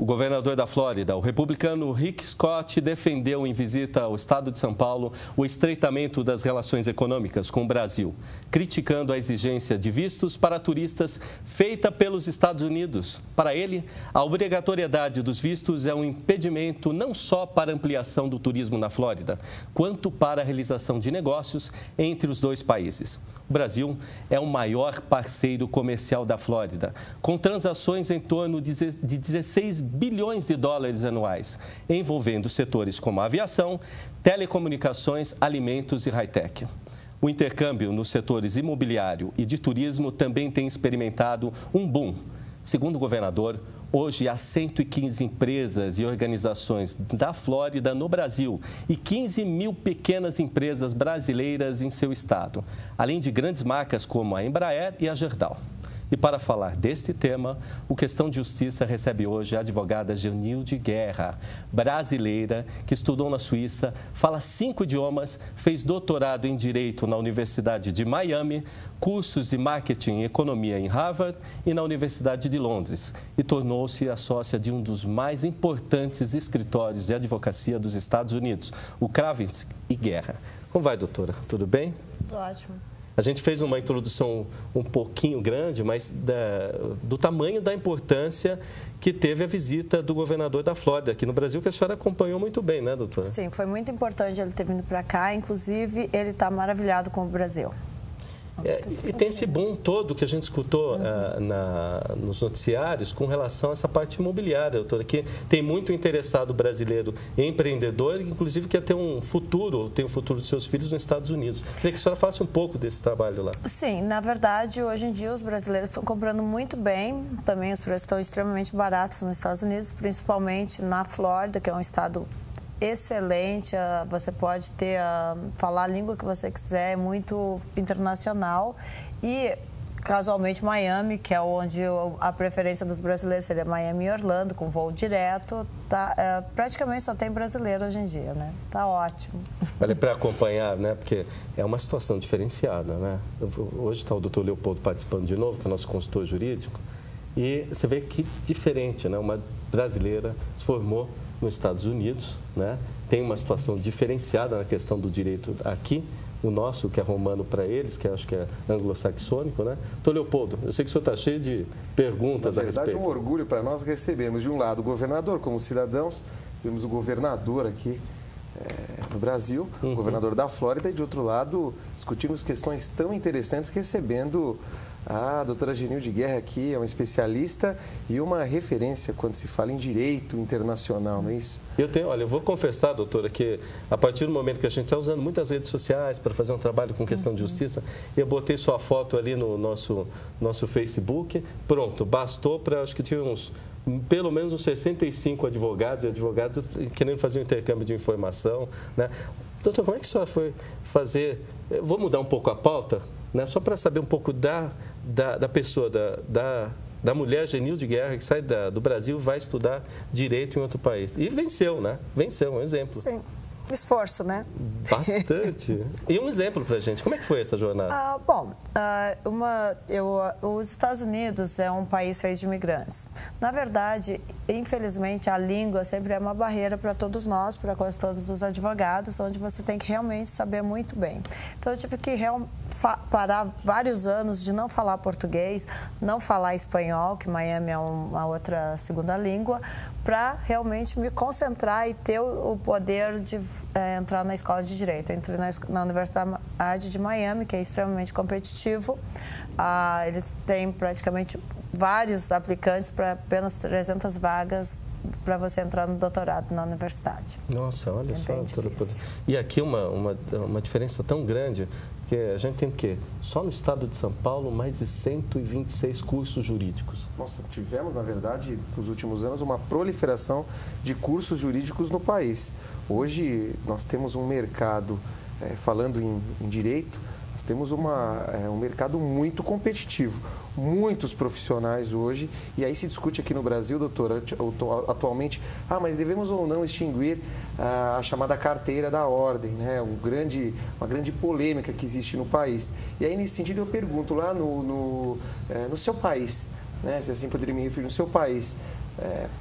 governador da Flórida, o republicano Rick Scott, defendeu em visita ao estado de São Paulo o estreitamento das relações econômicas com o Brasil, criticando a exigência de vistos para turistas feita pelos Estados Unidos. Para ele, a obrigatoriedade dos vistos é um impedimento não só para a ampliação do turismo na Flórida, quanto para a realização de negócios entre os dois países. O Brasil é o maior parceiro comercial da Flórida, com transações em torno de 16 bilhões de dólares anuais, envolvendo setores como aviação, telecomunicações, alimentos e high-tech. O intercâmbio nos setores imobiliário e de turismo também tem experimentado um boom. Segundo o governador, hoje há 115 empresas e organizações da Flórida no Brasil e 15 mil pequenas empresas brasileiras em seu estado, além de grandes marcas como a Embraer e a Gerdau. E para falar deste tema, o Questão de Justiça recebe hoje a advogada Genilde Guerra, brasileira, que estudou na Suíça, fala 5 idiomas, fez doutorado em Direito na Universidade de Miami, cursos de Marketing e Economia em Harvard e na Universidade de Londres, e tornou-se a sócia de um dos mais importantes escritórios de advocacia dos Estados Unidos, o Kravitz e Guerra. Como vai, doutora? Tudo bem? Tudo ótimo. A gente fez uma introdução um pouquinho grande, mas do tamanho da importância que teve a visita do governador da Flórida aqui no Brasil, que a senhora acompanhou muito bem, né, doutora? Sim, foi muito importante ele ter vindo para cá, inclusive ele está maravilhado com o Brasil. E tem esse boom todo que a gente escutou nos noticiários com relação a essa parte imobiliária, doutora, que tem muito interessado brasileiro empreendedor, que inclusive quer ter um futuro, tem o futuro dos seus filhos nos Estados Unidos. Queria que a senhora faça um pouco desse trabalho lá. Sim, na verdade, hoje em dia os brasileiros estão comprando muito bem, também os preços estão extremamente baratos nos Estados Unidos, principalmente na Flórida, que é um estado excelente, você pode falar a língua que você quiser, é muito internacional e casualmente Miami, que é onde a preferência dos brasileiros seria Miami e Orlando, com voo direto, praticamente só tem brasileiro hoje em dia, né? Tá ótimo. Vale para acompanhar, né? Porque é uma situação diferenciada, né? Hoje está o doutor Leopoldo participando de novo, que é o nosso consultor jurídico, e você vê que diferente, né? Uma brasileira se formou nos Estados Unidos, né? Tem uma situação diferenciada na questão do direito aqui, o nosso, que é romano para eles, que acho que é anglo-saxônico, né? Doutor Leopoldo, eu sei que o senhor está cheio de perguntas a respeito. Na verdade, é um orgulho para nós recebermos, de um lado, o governador, como cidadãos, temos o governador aqui no Brasil, o governador da Flórida, e de outro lado, discutimos questões tão interessantes, recebendo a doutora Genilde Guerra aqui, é uma especialista e uma referência quando se fala em direito internacional, não é isso? Eu vou confessar, doutora, que a partir do momento que a gente está usando muitas redes sociais para fazer um trabalho com questão de justiça, eu botei sua foto ali no nosso Facebook, pronto, bastou para, acho que tinha pelo menos uns 65 advogados e advogadas querendo fazer um intercâmbio de informação, né? Doutor, como é que a senhora foi fazer? Vou mudar um pouco a pauta, né? Só para saber um pouco da pessoa, da mulher Genilde Guerra, que sai do Brasil e vai estudar direito em outro país. E venceu, né? Venceu, um exemplo. Sim. Esforço, né? Bastante. E um exemplo para a gente. Como é que foi essa jornada? Os Estados Unidos é um país feito de imigrantes. Na verdade, infelizmente, a língua sempre é uma barreira para todos nós, para quase todos os advogados, onde você tem que realmente saber muito bem. Então, eu tive que parar vários anos de não falar português, não falar espanhol, que Miami é uma outra segunda língua, para realmente me concentrar e ter o poder de entrar na escola de Direito. Eu entrei na Universidade de Miami, que é extremamente competitivo. Eles têm praticamente vários aplicantes para apenas 300 vagas para você entrar no doutorado na universidade. Nossa, olha só. E aqui uma diferença tão grande, que a gente tem o quê? Só no estado de São Paulo, mais de 126 cursos jurídicos. Nossa, tivemos, na verdade, nos últimos anos, uma proliferação de cursos jurídicos no país. Hoje, nós temos um mercado, falando em direito, nós temos um mercado muito competitivo, muitos profissionais hoje, e aí se discute aqui no Brasil, doutora, atualmente, mas devemos ou não extinguir a chamada carteira da ordem, né? Uma grande polêmica que existe no país. E aí, nesse sentido, eu pergunto lá no seu país, né? Se assim poderia me referir, no seu país,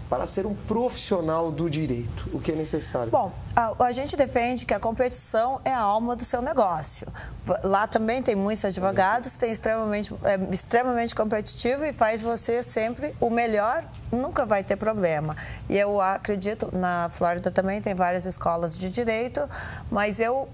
para ser um profissional do direito? O que é necessário? Bom, a gente defende que a competição é a alma do seu negócio. Lá também tem muitos advogados, tem extremamente competitivo e faz você sempre o melhor, nunca vai ter problema. E eu acredito, na Flórida também tem várias escolas de direito, mas eu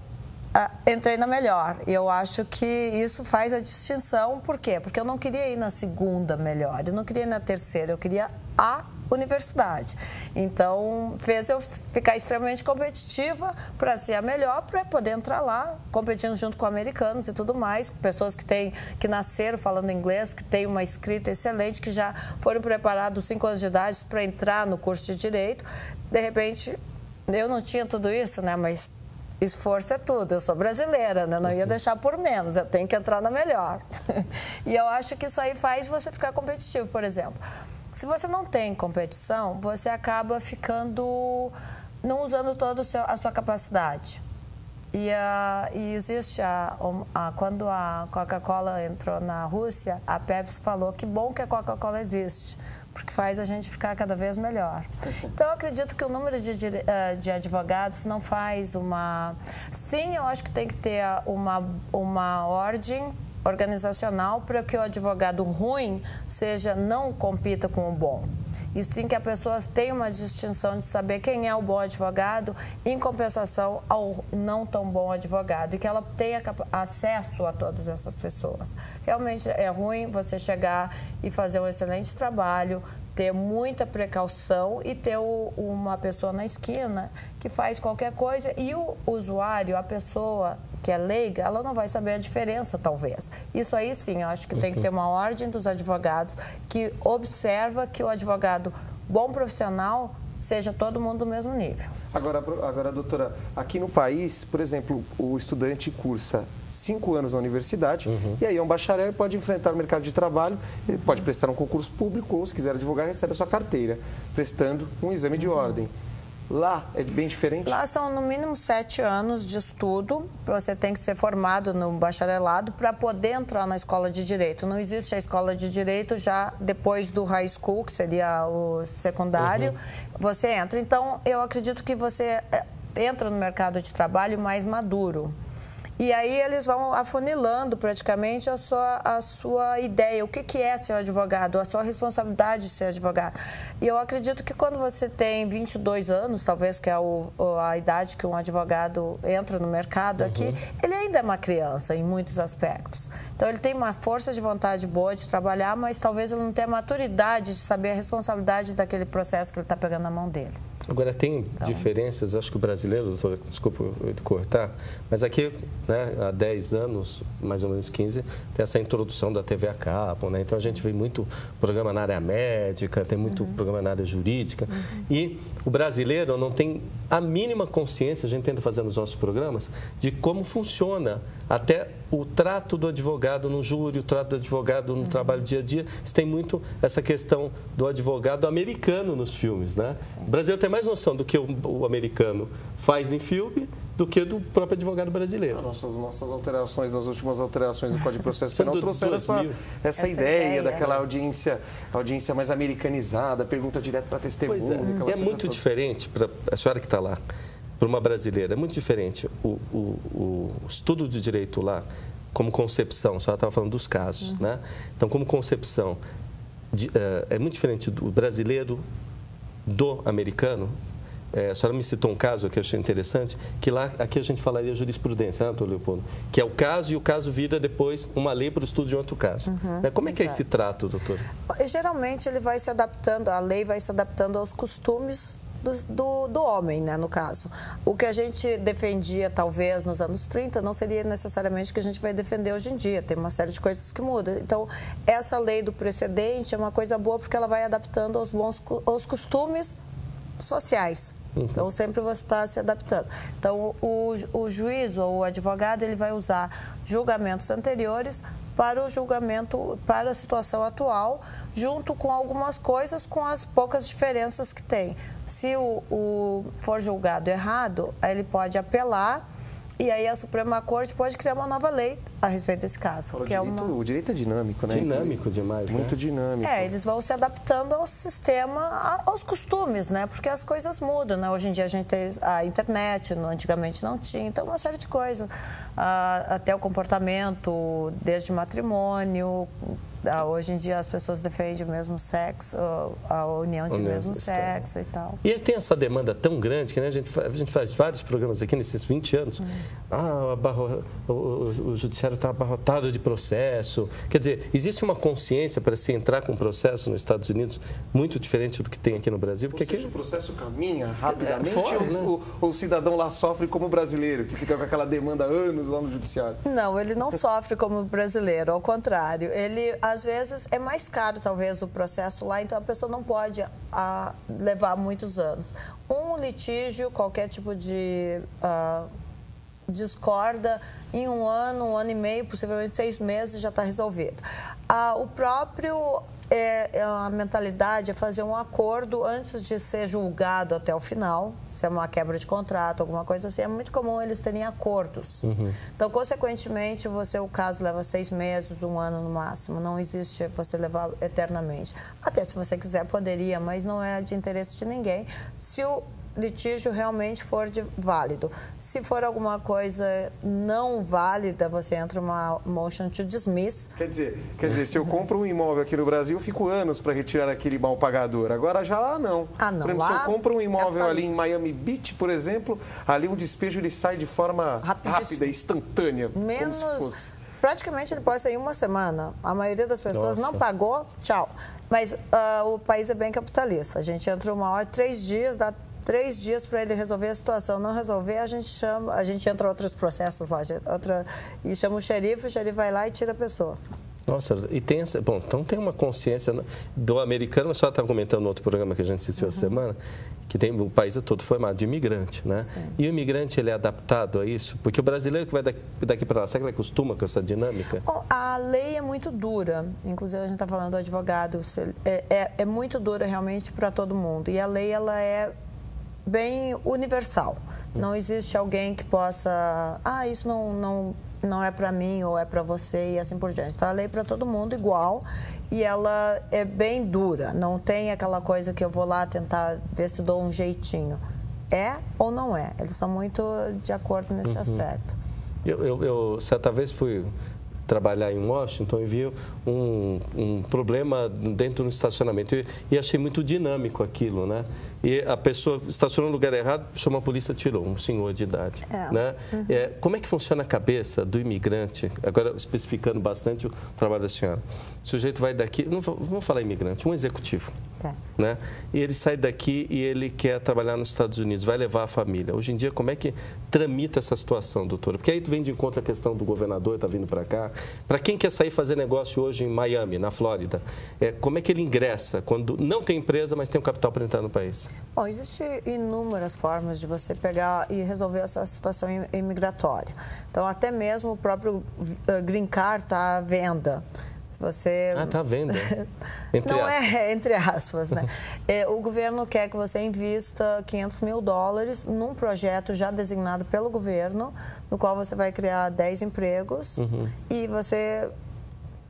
entrei na melhor. E eu acho que isso faz a distinção. Por quê? Porque eu não queria ir na segunda melhor, eu não queria ir na terceira, eu queria a universidade. Então, fez eu ficar extremamente competitiva para ser a melhor, para poder entrar lá, competindo junto com americanos e tudo mais, pessoas que nasceram falando inglês, que têm uma escrita excelente, que já foram preparados 5 anos de idade para entrar no curso de Direito. De repente, eu não tinha tudo isso, né? Mas esforço é tudo. Eu sou brasileira, né? Não ia deixar por menos, eu tenho que entrar na melhor. E eu acho que isso aí faz você ficar competitivo, por exemplo. Se você não tem competição, você acaba não usando toda a sua capacidade. E existe, quando a Coca-Cola entrou na Rússia, a Pepsi falou que bom que a Coca-Cola existe, porque faz a gente ficar cada vez melhor. Então, eu acredito que o número de advogados não faz uma... Sim, eu acho que tem que ter uma ordem organizacional para que o advogado ruim não compita com o bom. E sim que a pessoa tenha uma distinção de saber quem é o bom advogado em compensação ao não tão bom advogado e que ela tenha acesso a todas essas pessoas. Realmente é ruim você chegar e fazer um excelente trabalho, ter muita precaução e ter uma pessoa na esquina que faz qualquer coisa e o usuário, a pessoa que é leiga, ela não vai saber a diferença, talvez. Isso aí, sim, eu acho que tem que ter uma ordem dos advogados que observa que o advogado bom profissional seja todo mundo do mesmo nível. Agora, doutora, aqui no país, por exemplo, o estudante cursa 5 anos na universidade e aí é um bacharel e pode enfrentar o mercado de trabalho, ele pode prestar um concurso público ou, se quiser advogar, recebe a sua carteira, prestando um exame de ordem. Lá é bem diferente? Lá são no mínimo 7 anos de estudo. Você tem que ser formado no bacharelado para poder entrar na escola de Direito. Não existe a escola de Direito já depois do high school, que seria o secundário, você entra. Então, eu acredito que você entra no mercado de trabalho mais maduro. E aí eles vão afunilando praticamente a sua ideia, o que é ser advogado, a sua responsabilidade de ser advogado. E eu acredito que quando você tem 22 anos, talvez que é a idade que um advogado entra no mercado aqui, ele ainda é uma criança em muitos aspectos. Então ele tem uma força de vontade boa de trabalhar, mas talvez ele não tenha maturidade de saber a responsabilidade daquele processo que ele está pegando na mão dele. Agora, tem diferenças, acho que o brasileiro, doutora, desculpa eu cortar, mas aqui, né, há 10 anos, mais ou menos 15, tem essa introdução da TV a cabo, né? Então a gente vê muito programa na área médica, tem muito programa na área jurídica, e o brasileiro não tem a mínima consciência, a gente tenta fazer nos nossos programas, de como funciona até o trato do advogado no júri, o trato do advogado no trabalho dia a dia. Isso tem muito essa questão do advogado americano nos filmes, né? O Brasil tem mais noção do que o americano faz em filme do que do próprio advogado brasileiro. Nossas alterações, nas últimas alterações do Código de Processo Penal trouxeram essa ideia daquela audiência mais americanizada, pergunta direto para testemunha. Pois é muito diferente, para a senhora que está lá, para uma brasileira, é muito diferente o estudo de direito lá, como concepção, a senhora estava falando dos casos, né? Então, como concepção, é muito diferente do brasileiro do americano. A senhora me citou um caso que eu achei interessante, que aqui a gente falaria jurisprudência, né, doutor Leopoldo? Que é o caso e o caso vira depois uma lei para o estudo de outro caso. Como é que é esse trato, doutor? Geralmente ele vai se adaptando, a lei vai se adaptando aos costumes do homem, né, no caso. O que a gente defendia, talvez, nos anos 30, não seria necessariamente o que a gente vai defender hoje em dia. Tem uma série de coisas que mudam. Então, essa lei do precedente é uma coisa boa porque ela vai adaptando aos costumes sociais. Então, sempre você está se adaptando. Então, o juiz ou o advogado, ele vai usar julgamentos anteriores para o julgamento, para a situação atual, junto com algumas coisas, com as poucas diferenças que tem. Se for julgado errado, ele pode apelar E aí a Suprema Corte pode criar uma nova lei a respeito desse caso. Que o direito é dinâmico, né? Dinâmico demais, muito dinâmico. Eles vão se adaptando ao sistema, aos costumes, né? Porque as coisas mudam, né? Hoje em dia a gente tem a internet, antigamente não tinha, então uma série de coisas. Até o comportamento, desde matrimônio. Hoje em dia as pessoas defendem o mesmo sexo, a união de mesmo sexo e tal. E tem essa demanda tão grande que, né, a gente faz vários programas aqui nesses 20 anos. O judiciário está abarrotado de processo. Quer dizer, existe uma consciência para se entrar com um processo nos Estados Unidos muito diferente do que tem aqui no Brasil. Porque aqui o processo caminha rapidamente né? ou o cidadão lá sofre como brasileiro, que fica com aquela demanda há anos lá no judiciário? Não, ele não sofre como brasileiro, ao contrário. Ele, às vezes, é mais caro, talvez, o processo lá, então a pessoa não pode levar muitos anos. Um litígio, qualquer tipo de discorda, em um ano e meio, possivelmente 6 meses, já está resolvido. O próprio... a mentalidade é fazer um acordo antes de ser julgado até o final, se é uma quebra de contrato, alguma coisa assim. É muito comum eles terem acordos. Então, consequentemente, o caso leva 6 meses, 1 ano no máximo. Não existe você levar eternamente. Até se você quiser, poderia, mas não é de interesse de ninguém. Se o litígio realmente for válido. Se for alguma coisa não válida, você entra uma motion to dismiss. Quer dizer, se eu compro um imóvel aqui no Brasil, eu fico anos para retirar aquele mal pagador. Agora já lá não. Não. Por exemplo, se eu compro um imóvel ali em Miami Beach, por exemplo, ali um despejo ele sai de forma rápida, instantânea. Menos... como se fosse. Praticamente ele pode sair em 1 semana. A maioria das pessoas não pagou, tchau. Mas o país é bem capitalista. A gente entra uma hora, 3 dias, dá 3 dias para ele resolver a situação. Não resolver, a gente entra em outros processos lá, e chama o xerife vai lá e tira a pessoa. Nossa, e tem essa... Bom, então tem uma consciência do americano, a senhora estava comentando no outro programa que a gente assistiu essa semana, que tem o país é todo formado de imigrante, né? Sim. E o imigrante, ele é adaptado a isso? Porque o brasileiro que vai daqui para lá, será que ele acostuma com essa dinâmica? Bom, a lei é muito dura, inclusive a gente está falando do advogado, é muito dura realmente para todo mundo. E a lei, ela é bem universal. Não existe alguém que possa... isso não é para mim ou é para você e assim por diante. Então, a lei é para todo mundo igual e ela é bem dura. Não tem aquela coisa que eu vou lá tentar ver se dou um jeitinho. É ou não é? Eles são muito de acordo nesse aspecto. Eu certa vez fui trabalhar em Washington e vi um problema dentro do estacionamento e achei muito dinâmico aquilo, né? E a pessoa estacionou no lugar errado, chamou a polícia, tirou, um senhor de idade. Né? Como é que funciona a cabeça do imigrante? Agora, especificando bastante o trabalho da senhora. O sujeito vai daqui, não vamos falar imigrante, um executivo. Né? E ele sai daqui e ele quer trabalhar nos Estados Unidos, vai levar a família. Hoje em dia, como é que tramita essa situação, doutora? Porque aí vem de encontro a questão do governador, está vindo para cá. Para quem quer sair fazer negócio hoje em Miami, na Flórida, como é que ele ingressa quando não tem empresa, mas tem um capital para entrar no país? Bom, existem inúmeras formas de você pegar e resolver essa situação imigratória. Então, até mesmo o próprio Green Card está à venda. Se você... está à venda? Não é, entre aspas, né? O governo quer que você invista $500 mil num projeto já designado pelo governo, no qual você vai criar 10 empregos e você...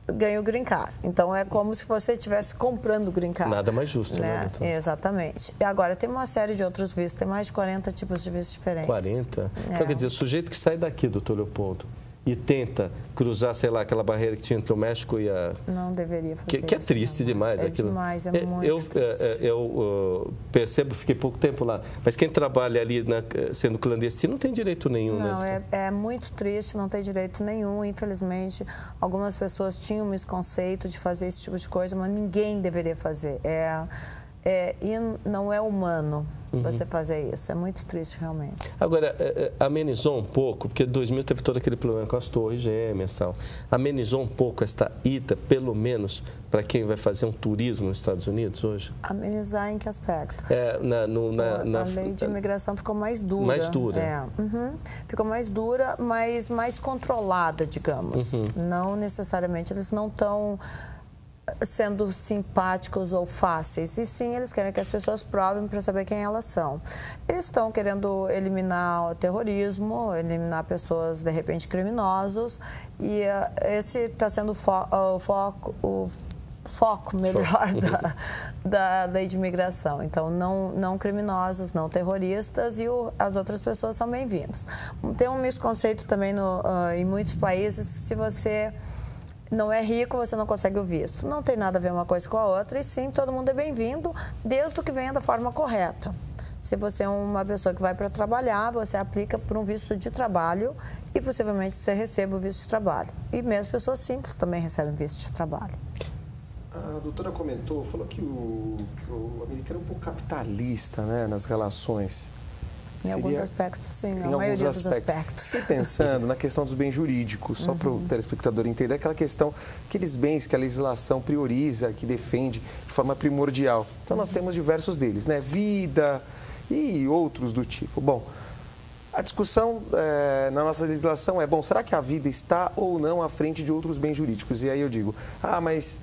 ganha o Green Card. Então, é como se você estivesse comprando o Green Card. Nada mais justo, né? Exatamente. E agora, tem uma série de outros vistos, tem mais de 40 tipos de vistos diferentes. 40? Então, quer dizer, o sujeito que sai daqui, doutor Leopoldo, e tenta cruzar, sei lá, aquela barreira que tinha entre o México e a... Não deveria fazer que é triste demais aquilo. Demais, é muito triste. Eu percebo, fiquei pouco tempo lá, mas quem trabalha ali sendo clandestino não tem direito nenhum, não, né? É muito triste, não tem direito nenhum. Infelizmente, algumas pessoas tinham um misconceito de fazer esse tipo de coisa, mas ninguém deveria fazer. E não é humano você fazer isso. É muito triste, realmente. Agora, amenizou um pouco, porque em 2000 teve todo aquele problema com as torres gêmeas e tal. Amenizou um pouco esta ida, pelo menos, para quem vai fazer um turismo nos Estados Unidos hoje? Amenizar em que aspecto? A lei de imigração ficou mais dura. Mais dura. Ficou mais dura, mas mais controlada, digamos. Não necessariamente, eles não estão... sendo simpáticos ou fáceis, e sim eles querem que as pessoas provem para saber quem elas são. Eles estão querendo eliminar o terrorismo, eliminar pessoas de repente criminosos, e esse está sendo o foco melhor da lei de imigração. Então, não criminosos, não terroristas, e as outras pessoas são bem-vindas. Tem um misconceito também em muitos países: se você não é rico, você não consegue o visto. Não tem nada a ver uma coisa com a outra, e sim, todo mundo é bem-vindo, desde que venha da forma correta. Se você é uma pessoa que vai para trabalhar, você aplica por um visto de trabalho e possivelmente você recebe o visto de trabalho. E mesmo pessoas simples também recebem visto de trabalho. A doutora falou que o americano é um pouco capitalista, né, nas relações. Em alguns aspectos, sim, a maioria dos aspectos. E pensando na questão dos bens jurídicos, só para o telespectador entender, aquela questão, aqueles bens que a legislação prioriza, que defende de forma primordial. Então, nós temos diversos deles, né? Vida e outros do tipo. Bom, a discussão na nossa legislação é, será que a vida está ou não à frente de outros bens jurídicos? E aí eu digo, mas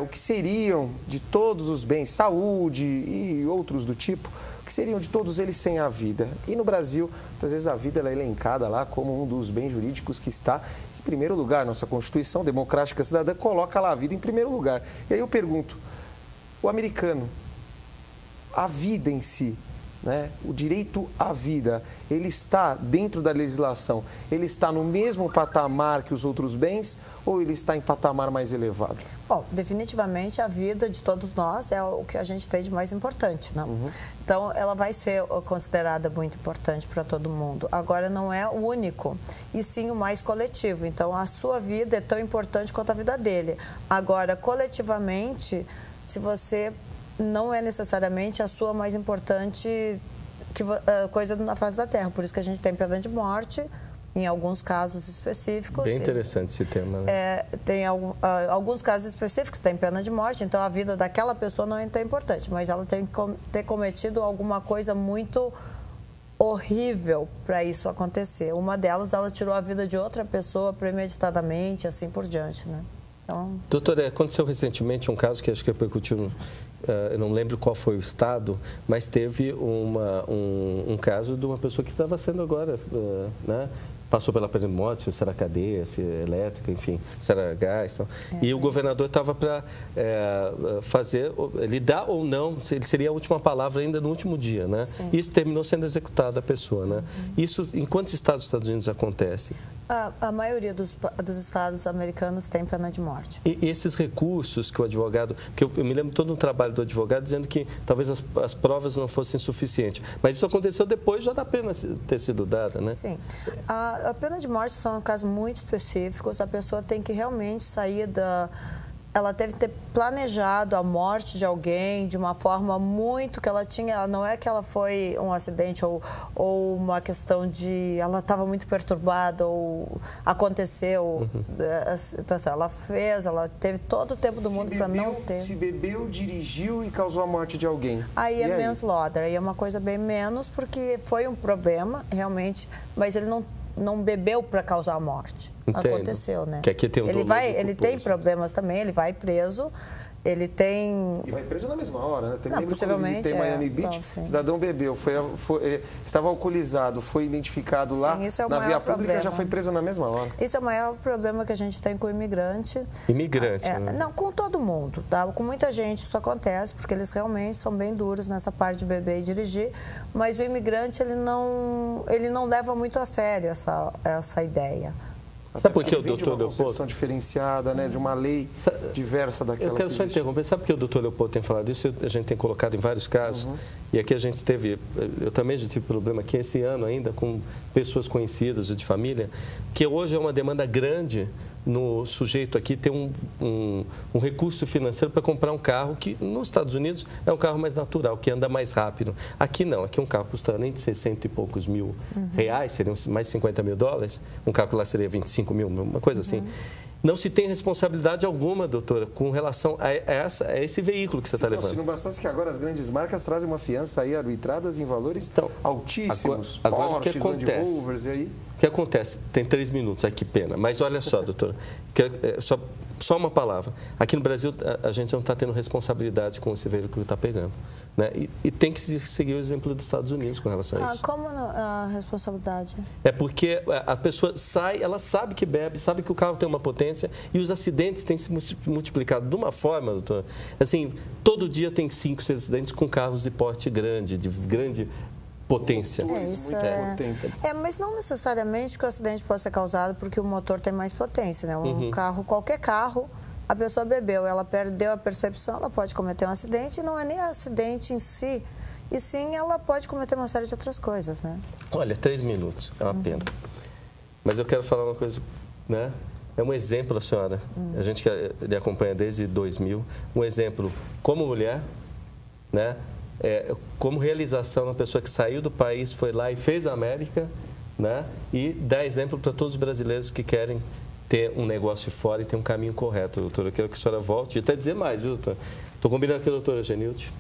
o que seriam de todos os bens, saúde e outros do tipo, que seriam de todos eles sem a vida? E no Brasil, muitas vezes a vida ela é elencada lá como um dos bens jurídicos que está em primeiro lugar. Nossa Constituição Democrática Cidadã coloca lá a vida em primeiro lugar. E aí eu pergunto, o americano, a vida em si, né, o direito à vida, ele está dentro da legislação, ele está no mesmo patamar que os outros bens ou ele está em patamar mais elevado? Bom, definitivamente a vida de todos nós é o que a gente tem de mais importante, né? Então, ela vai ser considerada muito importante para todo mundo. Agora, não é o único, e sim o mais coletivo. Então, a sua vida é tão importante quanto a vida dele. Agora, coletivamente, se você não é necessariamente a sua mais importante coisa na face da Terra. Por isso que a gente tem pena de morte, em alguns casos específicos. Bem interessante esse tema, né? Tem alguns casos específicos que tem pena de morte, então a vida daquela pessoa não é tão importante, mas ela tem que ter cometido alguma coisa muito horrível para isso acontecer. Uma delas, ela tirou a vida de outra pessoa premeditadamente, assim por diante, né? Então... Doutora, aconteceu recentemente um caso que acho que repercutiu, eu não lembro qual foi o estado, mas teve um caso de uma pessoa que estava sendo agora, né? Passou pela pena de morte, se era cadeia, se era elétrica, enfim, se era gás e tal. E o governador estava para fazer, ele dá ou não, ele seria a última palavra ainda no último dia, né? Sim. Isso terminou sendo executada a pessoa, né? Isso em quantos estados dos Estados Unidos acontece? A maioria dos estados americanos tem pena de morte. E esses recursos que o advogado... Porque eu me lembro todo um trabalho do advogado dizendo que talvez as provas não fossem suficientes. Mas isso aconteceu depois já da pena ter sido dada, né? Sim. A pena de morte são casos muito específicos. A pessoa tem que realmente sair da... Ela deve ter planejado a morte de alguém de uma forma muito que ela tinha... Não é que ela foi um acidente ou uma questão de... Ela estava muito perturbada ou aconteceu. Então, assim, ela teve todo o tempo do mundo para não ter... Se bebeu, dirigiu e causou a morte de alguém. Aí é manslaughter. Aí é uma coisa bem menos, porque foi um problema, realmente, mas ele não bebeu para causar a morte. Entendo. Aconteceu, né? Que aqui tem ele tem problemas também, ele vai preso, ele tem... E vai preso na mesma hora, né? Não, possivelmente, em Miami Beach, cidadão bebeu, estava alcoolizado, foi identificado lá na via pública e já foi preso na mesma hora. Isso é o maior problema que a gente tem com o imigrante. Imigrante, né? Não, com todo mundo, tá? Com muita gente isso acontece, porque eles realmente são bem duros nessa parte de beber e dirigir, mas o imigrante, ele não leva muito a sério essa ideia. Sabe por que o doutor Leopoldo... uma concepção diferenciada, né, de uma lei diversa daquela. Eu quero só interromper. Sabe por que o doutor Leopoldo tem falado isso? A gente tem colocado em vários casos. E aqui a gente teve... Eu também já tive problema aqui esse ano ainda com pessoas conhecidas ou de família, que hoje é uma demanda grande no sujeito aqui ter um recurso financeiro para comprar um carro que, nos Estados Unidos, é um carro mais natural, que anda mais rápido. Aqui não, aqui um carro custa nem de 60 e poucos mil reais, seriam mais de 50 mil dólares, um carro que lá seria 25 mil, uma coisa assim. Não se tem responsabilidade alguma, doutora, com relação a esse veículo que você está levando. Se não bastasse que agora as grandes marcas trazem uma fiança aí arbitradas em valores altíssimos, agora Porsche, Land Rovers, e aí... O que acontece? Tem 3 minutos, ai que pena. Mas olha só, doutora, só só uma palavra. Aqui no Brasil, a gente não está tendo responsabilidade com esse veículo que está pegando. Né? E tem que seguir o exemplo dos Estados Unidos com relação a isso. Como a responsabilidade? É porque a pessoa sai, ela sabe que bebe, sabe que o carro tem uma potência e os acidentes têm se multiplicado de uma forma, doutor. Assim, todo dia tem 5, 6 acidentes com carros de porte grande, de grande potência. Mas não necessariamente que o acidente possa ser causado porque o motor tem mais potência, né? Qualquer carro, a pessoa bebeu, ela perdeu a percepção, ela pode cometer um acidente e não é nem acidente em si, e sim ela pode cometer uma série de outras coisas, né? Olha, 3 minutos, é uma pena. Mas eu quero falar uma coisa, né? É um exemplo, a senhora, a gente que lhe acompanha desde 2000, um exemplo como mulher, né? Como realização, uma pessoa que saiu do país, foi lá e fez a América, né? E dá exemplo para todos os brasileiros que querem ter um negócio fora e ter um caminho correto, doutora. Eu quero que a senhora volte e até dizer mais, viu, doutora? Estou combinando com a doutora Genilde,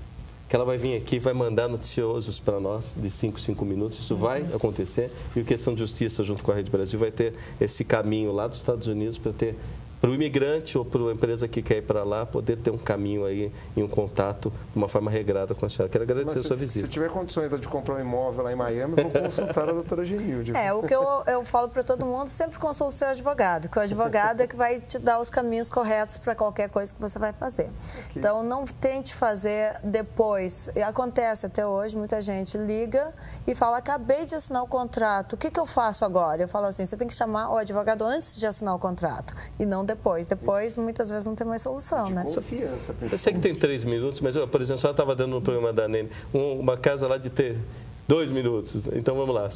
que ela vai vir aqui e vai mandar noticiosos para nós de 5 minutos. Isso vai acontecer e o Questão de Justiça, junto com a Rede Brasil, vai ter esse caminho lá dos Estados Unidos para o imigrante ou para a empresa que quer ir para lá, poder ter um caminho aí e um contato de uma forma regrada com a senhora. Quero agradecer a sua visita. Se eu tiver condições de comprar um imóvel lá em Miami, eu vou consultar a doutora Genilde. O que eu falo para todo mundo, sempre consulte o seu advogado, que o advogado é que vai te dar os caminhos corretos para qualquer coisa que você vai fazer. Então, não tente fazer depois. E acontece até hoje, muita gente liga e fala, acabei de assinar o contrato, o que eu faço agora? Eu falo assim, você tem que chamar o advogado antes de assinar o contrato e não depois. Depois, muitas vezes, não tem mais solução, né? Confiança. Eu sei que tem 3 minutos, mas, por exemplo, a senhora estava dando no programa da Nene uma casa lá de ter 2 minutos. Então, vamos lá.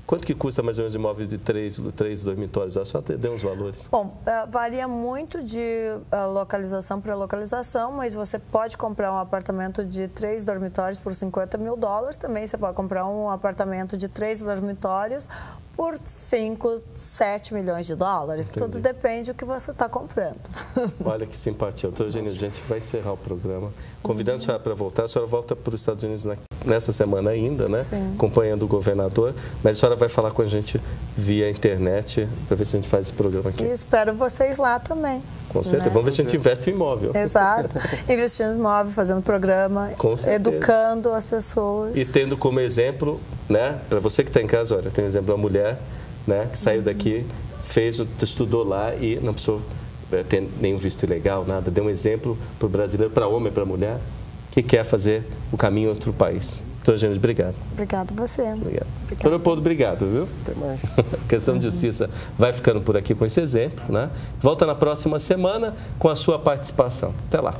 Quanto que custa mais ou menos imóveis de 3 dormitórios? Só deu uns valores. Bom, varia muito de localização para localização, mas você pode comprar um apartamento de 3 dormitórios por $50 mil. Também você pode comprar um apartamento de 3 dormitórios por 5, 7 milhões de dólares. Entendi. Tudo depende do que você está comprando. Olha que simpatia. Doutora Genilde, a gente vai encerrar o programa. Convidando a senhora para voltar. A senhora volta para os Estados Unidos nessa semana ainda, né? Sim. Acompanhando o governador. Mas a senhora vai falar com a gente via internet para ver se a gente faz esse programa aqui. E espero vocês lá também. Com certeza. Né? Vamos ver se a gente investe em imóvel. Exato. Investindo em imóvel, fazendo programa, educando as pessoas. E tendo como exemplo, né? Para você que está em casa, olha, tem um exemplo da mulher, né? Que saiu daqui, estudou lá e não precisou ter nenhum visto ilegal, nada. Deu um exemplo para o brasileiro, para homem e para mulher, que quer fazer o caminho em outro país. Doutora Genilde, obrigado. Obrigado a você. Obrigado. Doutor Leopoldo, obrigado, viu? Até mais. A Questão de Justiça vai ficando por aqui com esse exemplo, né? Volta na próxima semana com a sua participação. Até lá.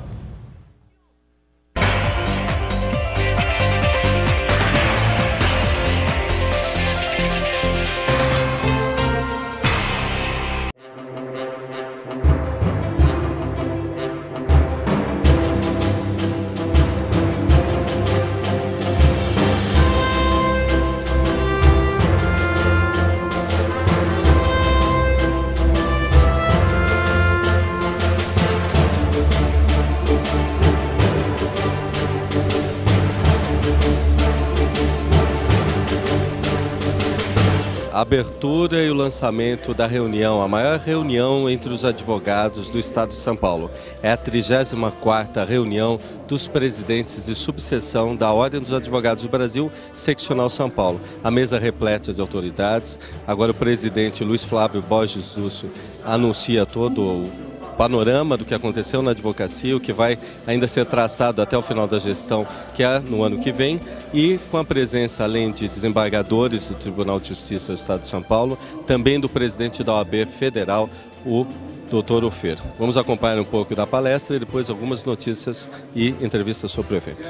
A abertura e o lançamento da reunião, a maior reunião entre os advogados do Estado de São Paulo. É a 34ª reunião dos presidentes de subseção da Ordem dos Advogados do Brasil, Seccional São Paulo. A mesa repleta de autoridades. Agora o presidente Luiz Flávio Borges Lúcio anuncia todo o panorama do que aconteceu na advocacia, o que vai ainda ser traçado até o final da gestão, que é no ano que vem, e com a presença, além de desembargadores do Tribunal de Justiça do Estado de São Paulo, também do presidente da OAB Federal, o Dr. Ofer. Vamos acompanhar um pouco da palestra e depois algumas notícias e entrevistas sobre o evento.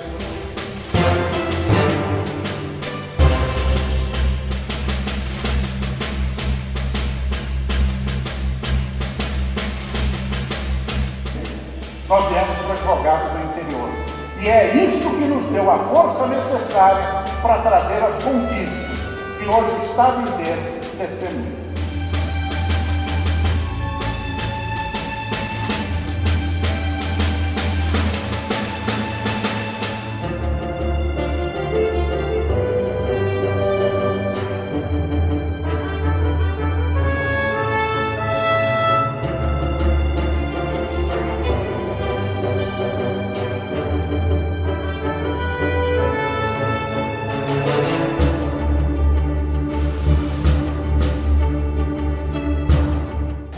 Nós viemos para advogados do interior. E é isso que nos deu a força necessária para trazer as conquistas que hoje o Estado inteiro testemunha.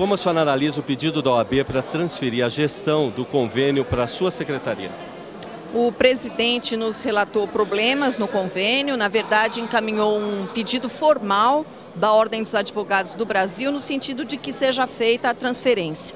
Como a senhora analisa o pedido da OAB para transferir a gestão do convênio para a sua secretaria? O presidente nos relatou problemas no convênio, na verdade encaminhou um pedido formal da Ordem dos Advogados do Brasil no sentido de que seja feita a transferência.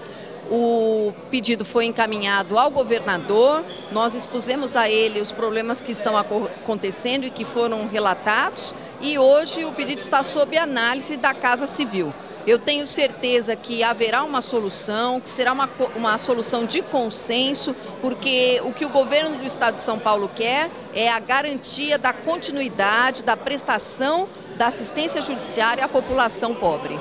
O pedido foi encaminhado ao governador, nós expusemos a ele os problemas que estão acontecendo e que foram relatados, e hoje o pedido está sob análise da Casa Civil. Eu tenho certeza que haverá uma solução, que será uma solução de consenso, porque o que o governo do Estado de São Paulo quer é a garantia da continuidade, da prestação da assistência judiciária à população pobre.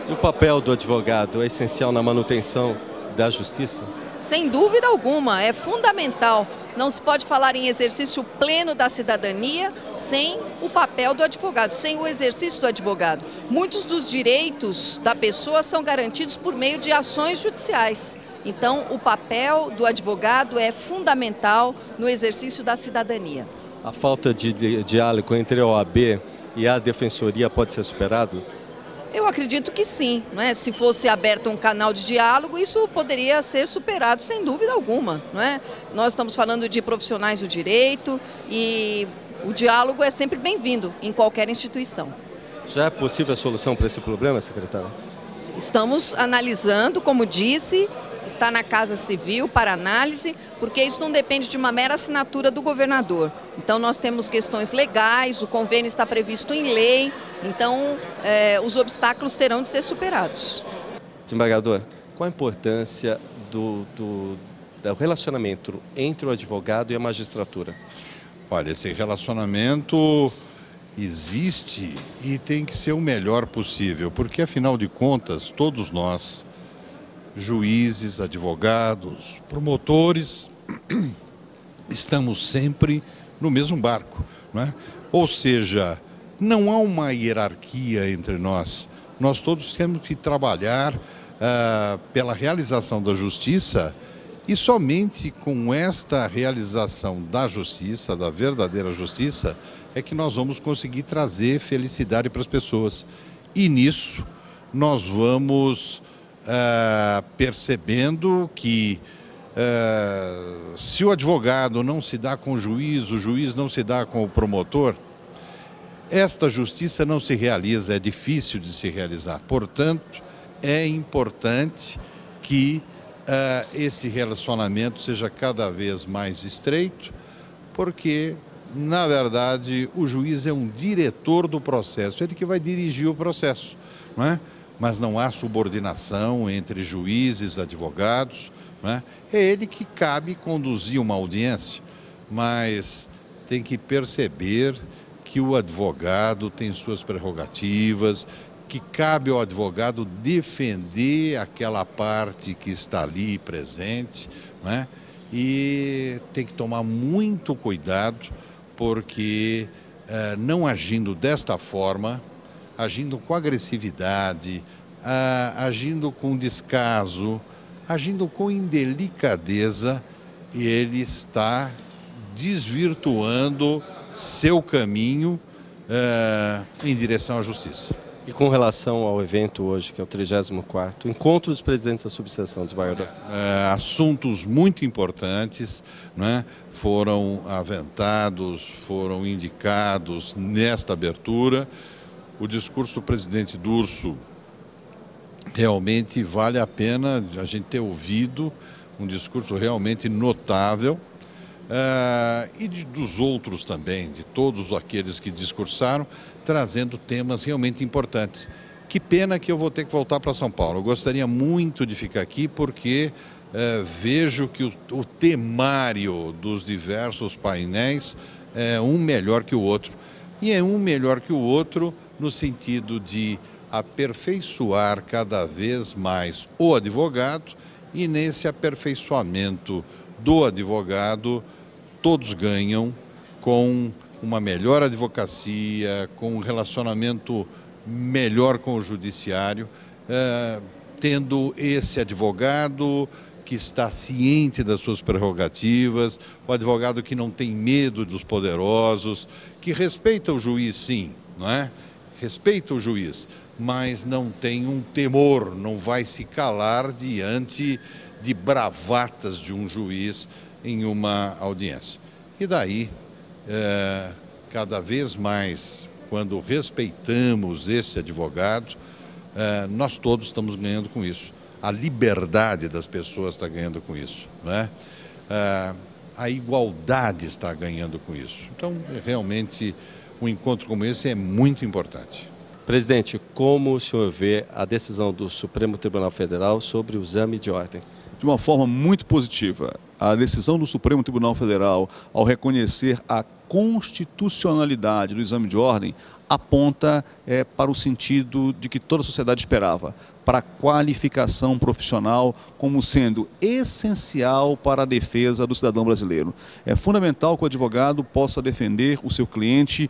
E o papel do advogado é essencial na manutenção da justiça? Sem dúvida alguma, é fundamental. Não se pode falar em exercício pleno da cidadania sem o papel do advogado, sem o exercício do advogado. Muitos dos direitos da pessoa são garantidos por meio de ações judiciais. Então, o papel do advogado é fundamental no exercício da cidadania. A falta de diálogo entre a OAB e a Defensoria pode ser superado? Eu acredito que sim, não é? Se fosse aberto um canal de diálogo, isso poderia ser superado sem dúvida alguma, não é? Nós estamos falando de profissionais do direito e o diálogo é sempre bem-vindo em qualquer instituição. Já é possível a solução para esse problema, secretária? Estamos analisando, como disse, está na Casa Civil para análise, porque isso não depende de uma mera assinatura do governador. Então nós temos questões legais, o convênio está previsto em lei, então os obstáculos terão de ser superados. Desembargador, qual a importância do relacionamento entre o advogado e a magistratura? Olha, esse relacionamento existe e tem que ser o melhor possível, porque afinal de contas, todos nós, juízes, advogados, promotores, estamos sempre no mesmo barco, não é? Ou seja, não há uma hierarquia entre nós. Nós todos temos que trabalhar pela realização da justiça, e somente com esta realização da justiça, da verdadeira justiça, é que nós vamos conseguir trazer felicidade para as pessoas. E nisso nós vamos percebendo que se o advogado não se dá com o juiz não se dá com o promotor, esta justiça não se realiza, é difícil de se realizar. Portanto, é importante que esse relacionamento seja cada vez mais estreito, porque, na verdade, o juiz é um diretor do processo, ele que vai dirigir o processo, não é? Mas não há subordinação entre juízes e advogados, não é? É ele que cabe conduzir uma audiência, mas tem que perceber que o advogado tem suas prerrogativas, que cabe ao advogado defender aquela parte que está ali presente, não é? E tem que tomar muito cuidado, porque não agindo desta forma, agindo com agressividade, agindo com descaso, agindo com indelicadeza, ele está desvirtuando seu caminho em direção à justiça. E com relação ao evento hoje, que é o 34º Encontro dos Presidentes da Subseção, desembargador? Assuntos muito importantes, né, foram aventados, foram indicados nesta abertura. O discurso do presidente Durso realmente vale a pena a gente ter ouvido, um discurso realmente notável, e dos outros também, de todos aqueles que discursaram, trazendo temas realmente importantes. Que pena que eu vou ter que voltar para São Paulo. Eu gostaria muito de ficar aqui porque vejo que o temário dos diversos painéis é um melhor que o outro. E é um melhor que o outro no sentido de aperfeiçoar cada vez mais o advogado, e nesse aperfeiçoamento do advogado todos ganham com uma melhor advocacia, com um relacionamento melhor com o judiciário, tendo esse advogado que está ciente das suas prerrogativas, o advogado que não tem medo dos poderosos, que respeita o juiz, sim, não é? respeita o juiz, mas não tem um temor, não vai se calar diante de bravatas de um juiz em uma audiência. E daí, cada vez mais, quando respeitamos esse advogado, nós todos estamos ganhando com isso. A liberdade das pessoas está ganhando com isso, né? A igualdade está ganhando com isso. Então, realmente, um encontro como esse é muito importante. Presidente, como o senhor vê a decisão do Supremo Tribunal Federal sobre o exame de ordem? De uma forma muito positiva. A decisão do Supremo Tribunal Federal, ao reconhecer a constitucionalidade do exame de ordem, aponta para o sentido de que toda a sociedade esperava, para a qualificação profissional como sendo essencial para a defesa do cidadão brasileiro. É fundamental que o advogado possa defender o seu cliente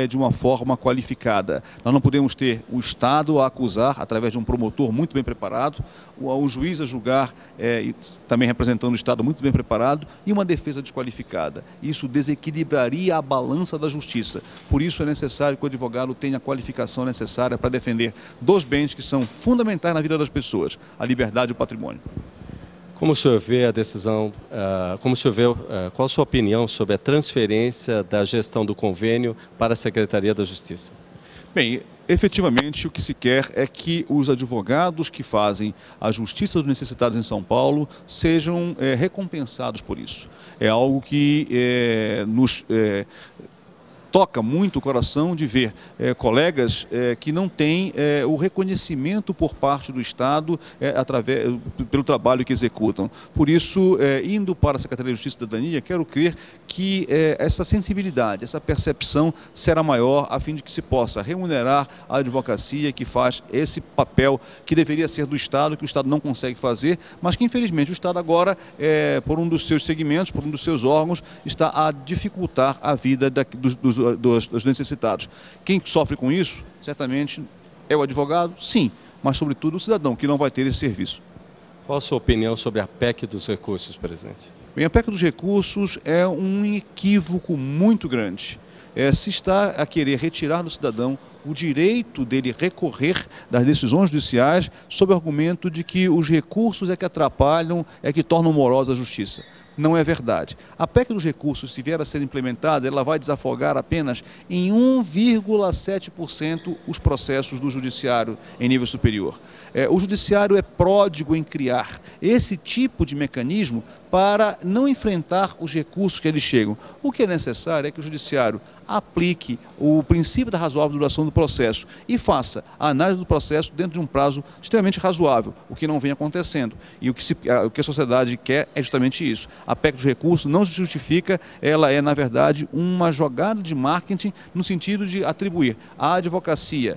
de uma forma qualificada. Nós não podemos ter o Estado a acusar através de um promotor muito bem preparado, o juiz a julgar também representando o Estado muito bem preparado e uma defesa desqualificada. Isso desequilibraria a balança da justiça. Por isso é necessário que o advogado tenha a qualificação necessária para defender dois bens que são fundamentais na vida das pessoas, a liberdade e o patrimônio. Como o senhor vê a decisão, qual a sua opinião sobre a transferência da gestão do convênio para a Secretaria da Justiça? Bem, efetivamente o que se quer é que os advogados que fazem a justiça dos necessitados em São Paulo sejam recompensados por isso. É algo que nos toca muito o coração de ver colegas que não têm o reconhecimento por parte do Estado pelo trabalho que executam. Por isso, indo para a Secretaria de Justiça e Cidadania, quero crer que essa sensibilidade, essa percepção será maior a fim de que se possa remunerar a advocacia que faz esse papel que deveria ser do Estado, que o Estado não consegue fazer, mas que infelizmente o Estado agora, por um dos seus segmentos, por um dos seus órgãos, está a dificultar a vida dos necessitados. Quem sofre com isso, certamente, é o advogado, sim, mas sobretudo o cidadão, que não vai ter esse serviço. Qual a sua opinião sobre a PEC dos recursos, presidente? Bem, a PEC dos recursos é um equívoco muito grande. Se está a querer retirar do cidadão o direito dele recorrer das decisões judiciais sob o argumento de que os recursos é que atrapalham, é que tornam morosa a justiça. Não é verdade. A PEC dos recursos, se vier a ser implementada, ela vai desafogar apenas em 1,7% os processos do judiciário em nível superior. O judiciário é pródigo em criar esse tipo de mecanismo para não enfrentar os recursos que eles chegam. O que é necessário é que o judiciário aplique o princípio da razoável duração do processo e faça a análise do processo dentro de um prazo extremamente razoável, o que não vem acontecendo. E o que a sociedade quer é justamente isso. A PEC dos recursos não se justifica, ela é, na verdade, uma jogada de marketing no sentido de atribuir à advocacia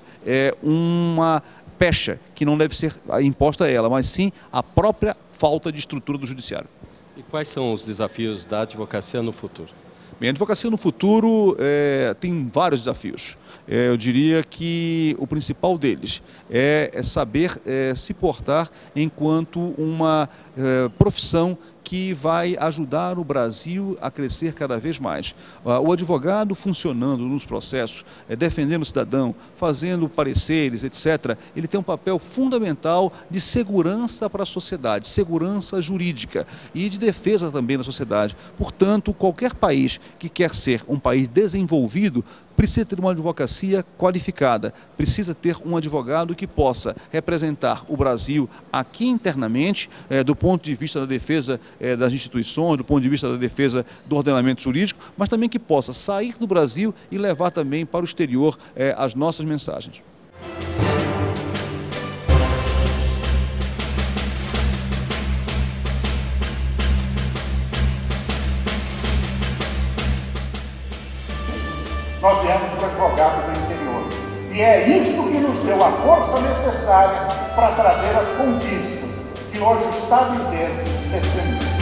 uma pecha que não deve ser imposta a ela, mas sim a própria falta de estrutura do judiciário. E quais são os desafios da advocacia no futuro? Bem, a advocacia no futuro tem vários desafios. Eu diria que o principal deles é saber se portar enquanto uma profissão que vai ajudar o Brasil a crescer cada vez mais. O advogado funcionando nos processos, defendendo o cidadão, fazendo pareceres, etc., ele tem um papel fundamental de segurança para a sociedade, segurança jurídica e de defesa também da sociedade. Portanto, qualquer país que quer ser um país desenvolvido precisa ter uma advocacia qualificada, precisa ter um advogado que possa representar o Brasil aqui internamente, do ponto de vista da defesa das instituições, do ponto de vista da defesa do ordenamento jurídico, mas também que possa sair do Brasil e levar também para o exterior as nossas mensagens. Nós viemos do advogado do interior. E é isso que nos deu a força necessária para trazer as conquistas que hoje o Estado inteiro testemunha.